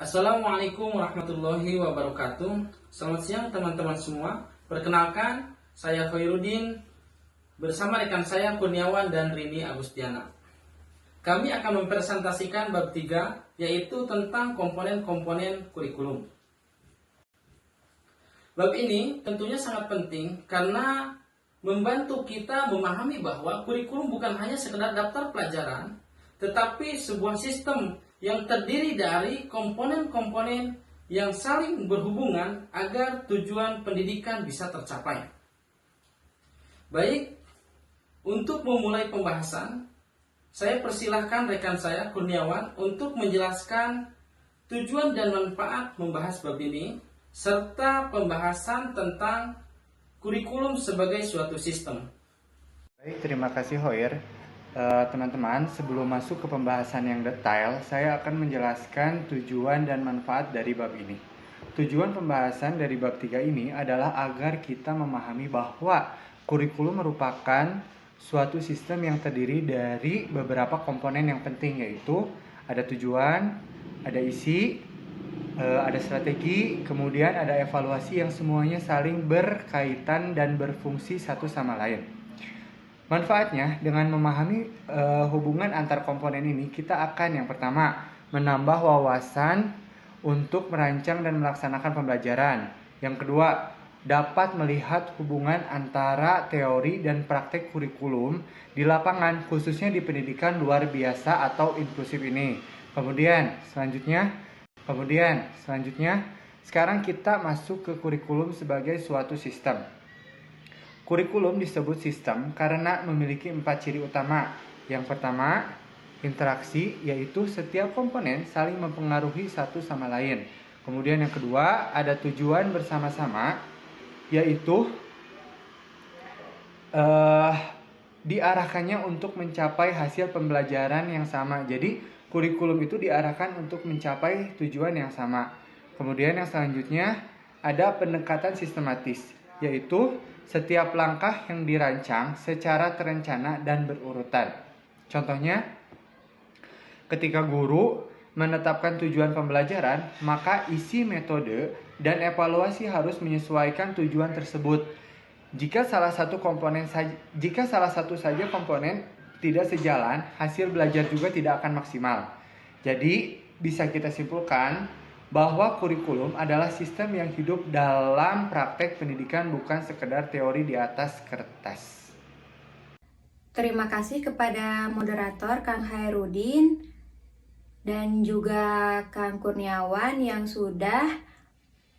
Assalamualaikum warahmatullahi wabarakatuh. Selamat siang teman-teman semua. Perkenalkan, saya Khairuddin bersama rekan saya Kurniawan dan Rini Agustiana. Kami akan mempresentasikan bab 3, yaitu tentang komponen-komponen kurikulum. Bab ini tentunya sangat penting karena membantu kita memahami bahwa kurikulum bukan hanya sekedar daftar pelajaran, tetapi sebuah sistem yang terdiri dari komponen-komponen yang saling berhubungan agar tujuan pendidikan bisa tercapai. Baik, untuk memulai pembahasan, saya persilahkan rekan saya Kurniawan untuk menjelaskan tujuan dan manfaat membahas bab ini, serta pembahasan tentang kurikulum sebagai suatu sistem. Baik, terima kasih Hoir. Teman-teman, sebelum masuk ke pembahasan yang detail, saya akan menjelaskan tujuan dan manfaat dari bab ini. Tujuan pembahasan dari bab 3 ini adalah agar kita memahami bahwa kurikulum merupakan suatu sistem yang terdiri dari beberapa komponen yang penting, yaitu ada tujuan, ada isi, ada strategi, kemudian ada evaluasi yang semuanya saling berkaitan dan berfungsi satu sama lain. Manfaatnya, dengan memahami hubungan antar komponen ini, kita akan yang pertama menambah wawasan untuk merancang dan melaksanakan pembelajaran. Yang kedua, dapat melihat hubungan antara teori dan praktek kurikulum di lapangan, khususnya di pendidikan luar biasa atau inklusif ini. Kemudian selanjutnya, sekarang kita masuk ke kurikulum sebagai suatu sistem. Kurikulum disebut sistem karena memiliki 4 ciri utama. Yang pertama, interaksi, yaitu setiap komponen saling mempengaruhi satu sama lain. Kemudian yang kedua, ada tujuan bersama-sama, yaitu diarahkannya untuk mencapai hasil pembelajaran yang sama. Jadi, kurikulum itu diarahkan untuk mencapai tujuan yang sama. Kemudian yang selanjutnya, ada pendekatan sistematis, yaitu setiap langkah yang dirancang secara terencana dan berurutan. Contohnya, ketika guru menetapkan tujuan pembelajaran, maka isi metode dan evaluasi harus menyesuaikan tujuan tersebut. Jika salah satu saja komponen tidak sejalan, hasil belajar juga tidak akan maksimal. Jadi, bisa kita simpulkan bahwa kurikulum adalah sistem yang hidup dalam praktek pendidikan, bukan sekedar teori di atas kertas. Terima kasih kepada moderator Kang Khairuddin dan juga Kang Kurniawan yang sudah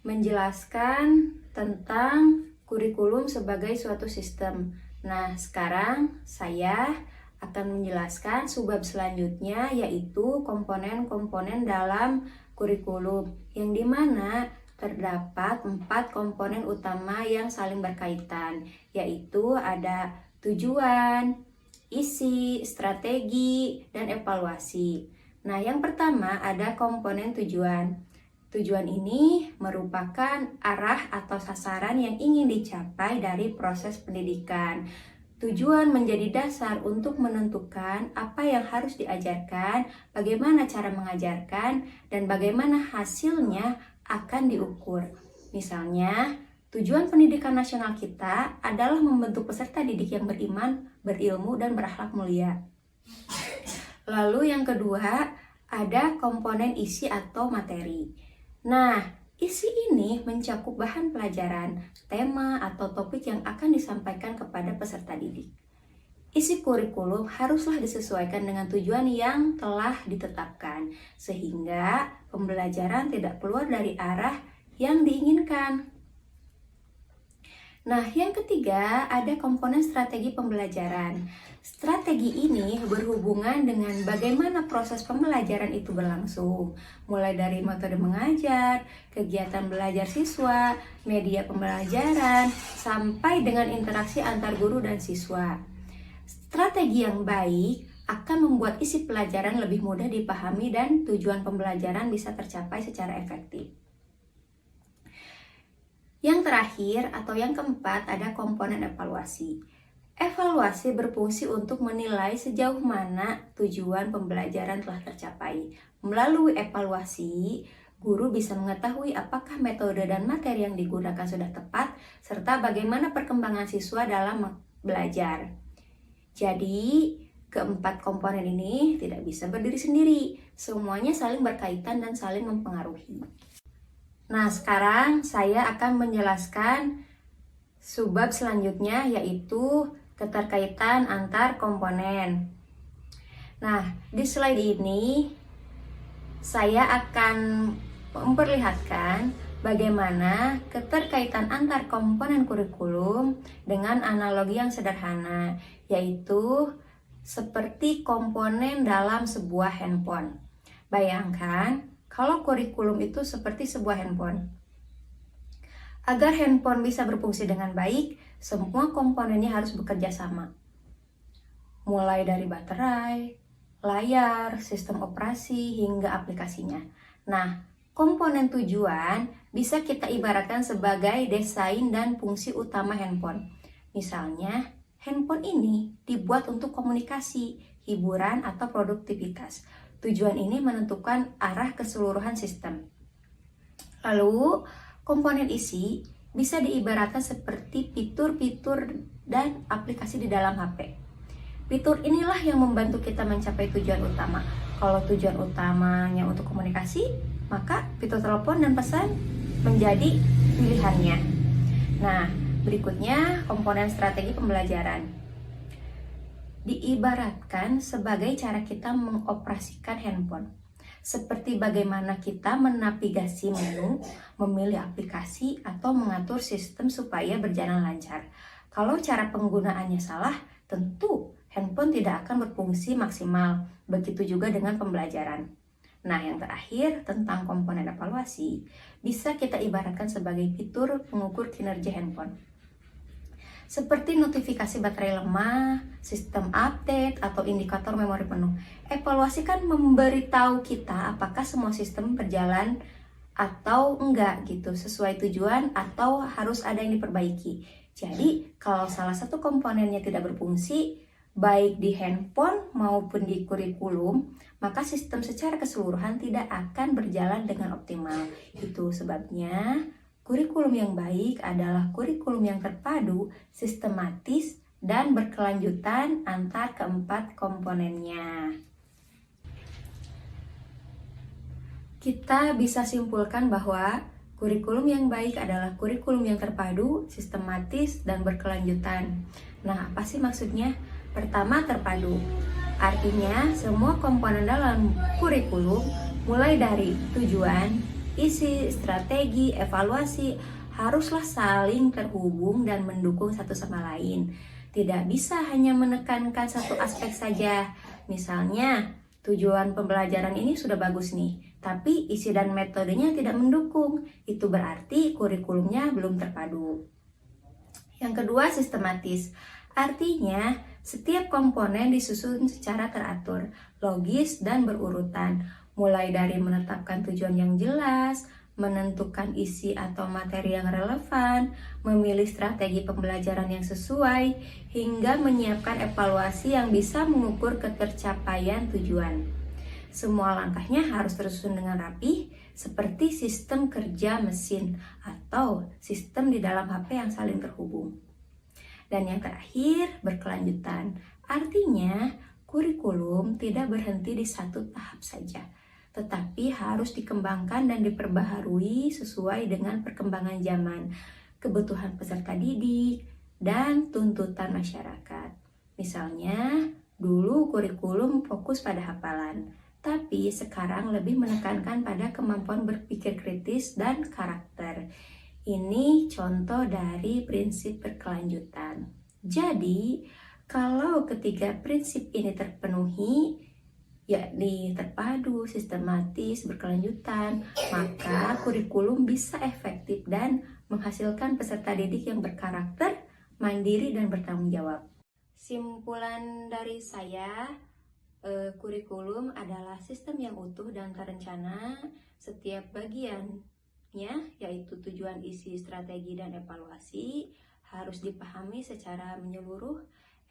menjelaskan tentang kurikulum sebagai suatu sistem. Nah, sekarang saya akan menjelaskan subbab selanjutnya, yaitu komponen-komponen dalam kurikulum, yang dimana terdapat 4 komponen utama yang saling berkaitan, yaitu ada tujuan, isi, strategi, dan evaluasi. Nah, yang pertama ada komponen tujuan. Tujuan ini merupakan arah atau sasaran yang ingin dicapai dari proses pendidikan. Tujuan menjadi dasar untuk menentukan apa yang harus diajarkan, bagaimana cara mengajarkan, dan bagaimana hasilnya akan diukur. Misalnya, tujuan pendidikan nasional kita adalah membentuk peserta didik yang beriman, berilmu, dan berakhlak mulia. Lalu yang kedua, ada komponen isi atau materi. Nah, isi ini mencakup bahan pelajaran, tema atau topik yang akan disampaikan kepada peserta didik. Isi kurikulum haruslah disesuaikan dengan tujuan yang telah ditetapkan, sehingga pembelajaran tidak keluar dari arah yang diinginkan. Nah, yang ketiga ada komponen strategi pembelajaran. Strategi ini berhubungan dengan bagaimana proses pembelajaran itu berlangsung, mulai dari metode mengajar, kegiatan belajar siswa, media pembelajaran, sampai dengan interaksi antar guru dan siswa. Strategi yang baik akan membuat isi pelajaran lebih mudah dipahami dan tujuan pembelajaran bisa tercapai secara efektif. Yang terakhir atau yang keempat ada komponen evaluasi. Evaluasi berfungsi untuk menilai sejauh mana tujuan pembelajaran telah tercapai. Melalui evaluasi, Guru bisa mengetahui apakah metode dan materi yang digunakan sudah tepat, serta bagaimana perkembangan siswa dalam belajar. Jadi, keempat komponen ini tidak bisa berdiri sendiri. Semuanya saling berkaitan dan saling mempengaruhi. Nah, sekarang saya akan menjelaskan subbab selanjutnya, yaitu keterkaitan antar komponen. Nah, di slide ini saya akan memperlihatkan bagaimana keterkaitan antar komponen kurikulum dengan analogi yang sederhana, yaitu seperti komponen dalam sebuah handphone. Bayangkan kalau kurikulum itu seperti sebuah handphone. Agar handphone bisa berfungsi dengan baik, semua komponennya harus bekerja sama. Mulai dari baterai, layar, sistem operasi, hingga aplikasinya. Nah, komponen tujuan bisa kita ibaratkan sebagai desain dan fungsi utama handphone. Misalnya, handphone ini dibuat untuk komunikasi, hiburan, atau produktivitas. Tujuan ini menentukan arah keseluruhan sistem. Lalu, komponen isi bisa diibaratkan seperti fitur-fitur dan aplikasi di dalam HP. Fitur inilah yang membantu kita mencapai tujuan utama. Kalau tujuan utamanya untuk komunikasi, maka fitur telepon dan pesan menjadi pilihannya. Nah, berikutnya komponen strategi pembelajaran. Diibaratkan sebagai cara kita mengoperasikan handphone. Seperti bagaimana kita menavigasi menu, memilih aplikasi, atau mengatur sistem supaya berjalan lancar. Kalau cara penggunaannya salah, tentu handphone tidak akan berfungsi maksimal. Begitu juga dengan pembelajaran. Nah, yang terakhir tentang komponen evaluasi, bisa kita ibaratkan sebagai fitur pengukur kinerja handphone. Seperti notifikasi baterai lemah, sistem update, atau indikator memori penuh. Evaluasi kan memberitahu kita apakah semua sistem berjalan atau enggak gitu, sesuai tujuan atau harus ada yang diperbaiki. Jadi, kalau salah satu komponennya tidak berfungsi, baik di handphone maupun di kurikulum, maka sistem secara keseluruhan tidak akan berjalan dengan optimal. Itu sebabnya kurikulum yang baik adalah kurikulum yang terpadu, sistematis, dan berkelanjutan antar keempat komponennya. Kita bisa simpulkan bahwa kurikulum yang baik adalah kurikulum yang terpadu, sistematis, dan berkelanjutan. Nah, apa sih maksudnya? Pertama, terpadu. Artinya, semua komponen dalam kurikulum, mulai dari tujuan, isi, strategi, evaluasi, haruslah saling terhubung dan mendukung satu sama lain. Tidak bisa hanya menekankan satu aspek saja. Misalnya, tujuan pembelajaran ini sudah bagus nih, tapi isi dan metodenya tidak mendukung. Itu berarti kurikulumnya belum terpadu. Yang kedua, sistematis. Artinya, setiap komponen disusun secara teratur, logis, dan berurutan. Mulai dari menetapkan tujuan yang jelas, menentukan isi atau materi yang relevan, memilih strategi pembelajaran yang sesuai, hingga menyiapkan evaluasi yang bisa mengukur ketercapaian tujuan. Semua langkahnya harus tersusun dengan rapi, seperti sistem kerja mesin atau sistem di dalam HP yang saling terhubung. Dan yang terakhir, berkelanjutan. Artinya, kurikulum tidak berhenti di satu tahap saja, tetapi harus dikembangkan dan diperbaharui sesuai dengan perkembangan zaman, kebutuhan peserta didik, dan tuntutan masyarakat. Misalnya, dulu kurikulum fokus pada hafalan, tapi sekarang lebih menekankan pada kemampuan berpikir kritis dan karakter. Ini contoh dari prinsip berkelanjutan. Jadi, kalau ketiga prinsip ini terpenuhi, yakni terpadu, sistematis, berkelanjutan, maka kurikulum bisa efektif dan menghasilkan peserta didik yang berkarakter, mandiri, dan bertanggung jawab. Simpulan dari saya, kurikulum adalah sistem yang utuh dan terencana. Setiap bagiannya, yaitu tujuan, isi, strategi, dan evaluasi, harus dipahami secara menyeluruh.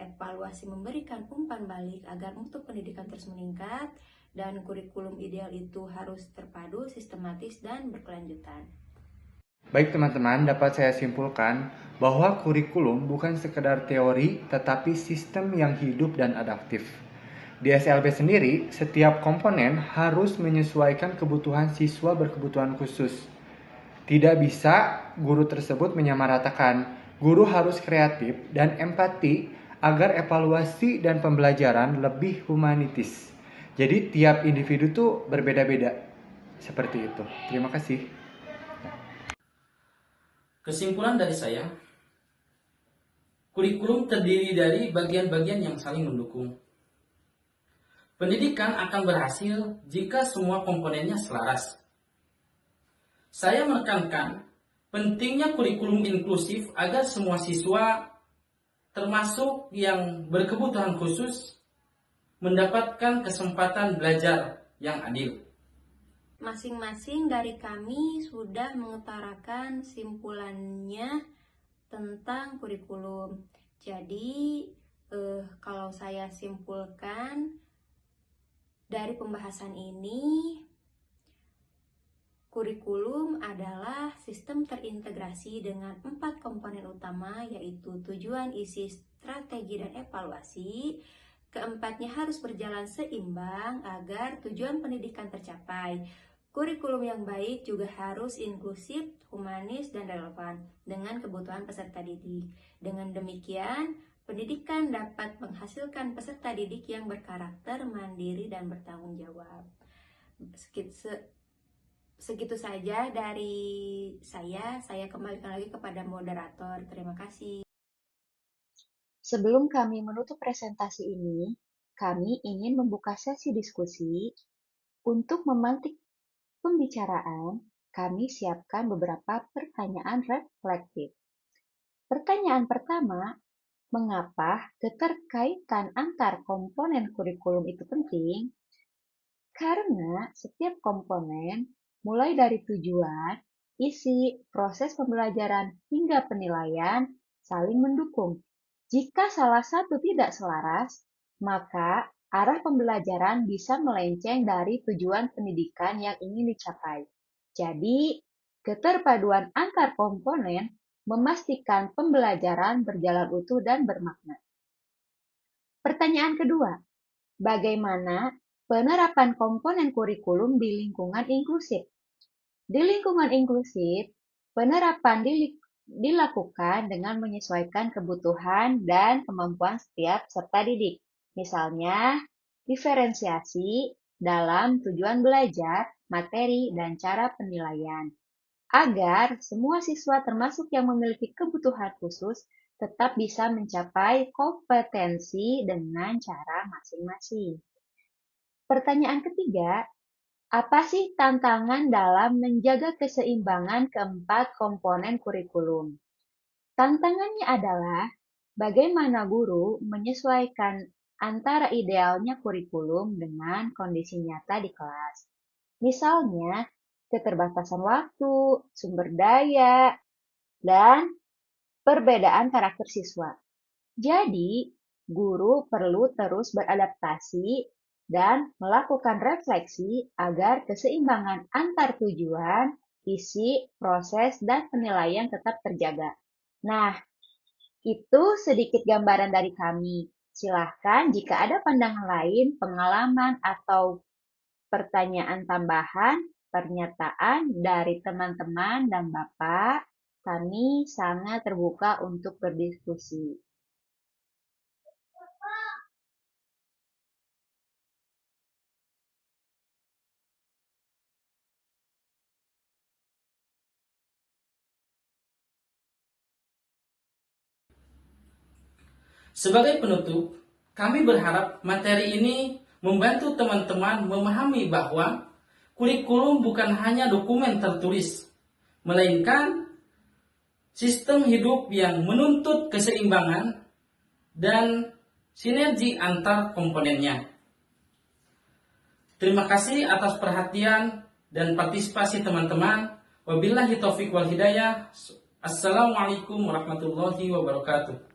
Evaluasi memberikan umpan balik agar mutu pendidikan terus meningkat, dan kurikulum ideal itu harus terpadu, sistematis, dan berkelanjutan. Baik teman-teman, dapat saya simpulkan bahwa kurikulum bukan sekedar teori, tetapi sistem yang hidup dan adaptif. Di SLB sendiri, setiap komponen harus menyesuaikan kebutuhan siswa berkebutuhan khusus. Tidak bisa guru tersebut menyamaratakan. Guru harus kreatif dan empati agar evaluasi dan pembelajaran lebih humanitis. Jadi tiap individu tuh berbeda-beda. Seperti itu. Terima kasih. Kesimpulan dari saya, kurikulum terdiri dari bagian-bagian yang saling mendukung. Pendidikan akan berhasil jika semua komponennya selaras. Saya menekankan pentingnya kurikulum inklusif agar semua siswa, termasuk yang berkebutuhan khusus, mendapatkan kesempatan belajar yang adil. Masing-masing dari kami sudah mengutarakan simpulannya tentang kurikulum. Jadi, kalau saya simpulkan dari pembahasan ini, kurikulum adalah sistem terintegrasi dengan 4 komponen utama, yaitu tujuan, isi, strategi, dan evaluasi. Keempatnya harus berjalan seimbang agar tujuan pendidikan tercapai. Kurikulum yang baik juga harus inklusif, humanis, dan relevan dengan kebutuhan peserta didik. Dengan demikian, pendidikan dapat menghasilkan peserta didik yang berkarakter, mandiri, dan bertanggung jawab. Segitu saja dari saya kembalikan lagi kepada moderator. Terima kasih. Sebelum kami menutup presentasi ini, kami ingin membuka sesi diskusi. Untuk memantik pembicaraan, kami siapkan beberapa pertanyaan reflektif. Pertanyaan pertama, mengapa keterkaitan antar komponen kurikulum itu penting? Karena setiap komponen, mulai dari tujuan, isi, proses pembelajaran, hingga penilaian, saling mendukung. Jika salah satu tidak selaras, maka arah pembelajaran bisa melenceng dari tujuan pendidikan yang ingin dicapai. Jadi, keterpaduan antar komponen memastikan pembelajaran berjalan utuh dan bermakna. Pertanyaan kedua, bagaimana penerapan komponen kurikulum di lingkungan inklusif? Di lingkungan inklusif, penerapan dilakukan dengan menyesuaikan kebutuhan dan kemampuan setiap peserta didik. Misalnya, diferensiasi dalam tujuan belajar, materi, dan cara penilaian. Agar semua siswa termasuk yang memiliki kebutuhan khusus tetap bisa mencapai kompetensi dengan cara masing-masing. Pertanyaan ketiga, apa sih tantangan dalam menjaga keseimbangan keempat komponen kurikulum? Tantangannya adalah bagaimana guru menyesuaikan antara idealnya kurikulum dengan kondisi nyata di kelas. Misalnya, keterbatasan waktu, sumber daya, dan perbedaan karakter siswa. Jadi, guru perlu terus beradaptasi dan melakukan refleksi agar keseimbangan antar tujuan, isi, proses, dan penilaian tetap terjaga. Nah, itu sedikit gambaran dari kami. Silahkan jika ada pandangan lain, pengalaman, atau pertanyaan tambahan, pernyataan dari teman-teman dan Bapak, kami sangat terbuka untuk berdiskusi. Sebagai penutup, kami berharap materi ini membantu teman-teman memahami bahwa kurikulum bukan hanya dokumen tertulis, melainkan sistem hidup yang menuntut keseimbangan dan sinergi antar komponennya. Terima kasih atas perhatian dan partisipasi teman-teman. Wabillahi taufiq wal hidayah. Assalamualaikum warahmatullahi wabarakatuh.